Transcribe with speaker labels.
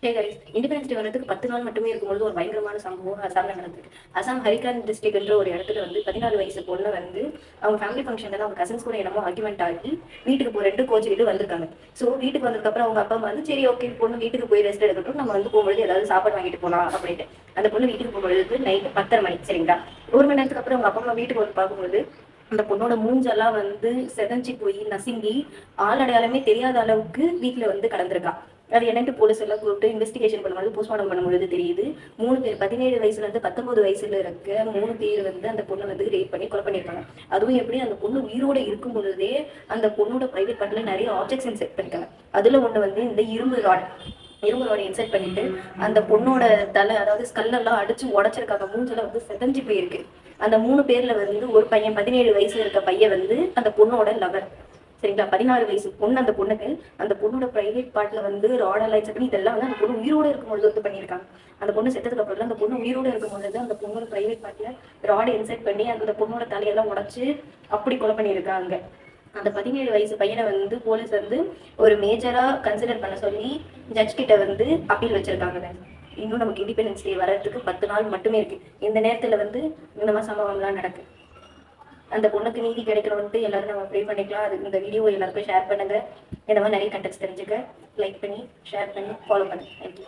Speaker 1: Hey guys, independence day வரதுக்கு 10 நாள் மட்டுமே இருக்கும்பொழுது ஒரு பயங்கரமான சம்பவம் அசாம்ல நடந்திருக்கு. அசாம் ஹரிகான் டிஸ்ட்ரிக்ட்ன்ற ஒரு இடத்துல வந்து 14 வயசு பொண்ணு வந்து அவங்க ஃபேமிலி ஃபங்க்ஷன்ல அவங்க கசின்ஸ் கூட என்னமோ ஆர்குமெண்ட் ஆகி வீட்டுக்கு போய் 2 கோச்சிக்கிட்டு வந்திருக்காங்க. ஸோ வீட்டுக்கு வந்ததுக்கப்புறம் அவங்க அப்பா அம்மா வந்து சரி ஓகே பொண்ணு வீட்டுக்கு போய் ரெஸ்ட் எடுக்கட்டும், நம்ம வந்து போகும்பொழுது ஏதாவது சாப்பாடு வாங்கிட்டு போகலாம் அப்படின்ட்டு அந்த பொண்ணு வீட்டுக்கு போகும்பொழுது நைட்டு 10:30 மணி சரிங்களா. 1 மணி நேரத்துக்கு அப்புறம் அவங்க அப்பா அம்மா வீட்டுக்கு வந்து பார்க்கும்போது அந்த பொண்ணோட மூஞ்செல்லாம் வந்து செதஞ்சு போய் நசுங்கி ஆள் அடையாளமே தெரியாத அளவுக்கு வீட்டில் வந்து கடந்திருக்கா. அது என்னட்டு போலீஸ் எல்லாம் கூப்பிட்டு இன்வெஸ்டிகேஷன் பண்ணும்போது போஸ்ட்மார்ட்டம் பண்ணும்போது தெரியுது 3 பேர் 17 வயசுல இருந்து 19 வயசுல இருக்க 3 பேர் வந்து அந்த பொண்ணை வந்து ரேப் பண்ணி கொலை பண்ணியிருக்காங்க. அதுவும் எப்படி அந்த பொண்ணு உயிரோட இருக்கும் பொழுதே அந்த பொண்ணோட பிரைவேட் பார்ட்ல நிறைய ஆப்ஜெக்ட்ஸ் இன்செக்ட் பண்ணிருக்காங்க. அதுல ஒண்ணு வந்து இந்த இரும்பு ராடை இன்செர்ட் பண்ணிட்டு அந்த பொண்ணோட தலை அதாவது ஸ்கல்லெல்லாம் அடிச்சு உடச்சிருக்காங்க. மூஞ்செல்லாம் வந்து செதஞ்சு போயிருக்கு. அந்த 3 பேர்ல வந்து ஒரு பையன் 17 வயசுல இருக்க பையன் வந்து அந்த பொண்ணோட லவர் சரிங்களா. 16 வயசு பொண்ணு அந்த பொண்ணுக்கு அந்த பொண்ணோட பிரைவேட் பார்ட்ல வந்து ராடெல்லாம் இன்செர்ட் பண்ணி இதெல்லாம் வந்து அந்த பொண்ணு உயிரோட இருக்கும்பொழுது வந்து பண்ணியிருக்காங்க. அந்த பொண்ணு செத்ததுக்கு அப்புறம் அந்த பொண்ணு உயிரோட இருக்கும்பொழுது அந்த பொண்ணோட பிரைவேட் பார்ட்ல ராடை இன்செர்ட் பண்ணி அந்த பொண்ணோட தலையெல்லாம் உடச்சு அப்படி கொலை பண்ணியிருக்காங்க. அந்த 17 வயசு பையனை வந்து போலீஸ் வந்து ஒரு மேஜரா கன்சிடர் பண்ண சொல்லி ஜட்ஜ் கிட்ட வந்து அப்பீல் வச்சிருக்காங்க. இன்னும் நமக்கு இண்டிபெண்டன்ஸ் டே வர்றதுக்கு 10 நாள் மட்டுமே இருக்கு. இந்த நேரத்துல வந்து இந்த மாதிரி சம்பவம்லாம் நடக்கு. அந்த பொண்ணுக்கு நீதி கிடைக்கணும்ட்டு எல்லாரும் நம்ம ப்ரே பண்ணிக்கலாம். அது இந்த வீடியோ எல்லாருக்கும் ஷேர் பண்ணுங்க. இந்த மாதிரி நிறைய கண்டெக்ட்ஸ் தெரிஞ்சுக்க லைக் பண்ணி ஷேர் பண்ணி ஃபாலோ பண்ணுங்க. தேங்க்யூ.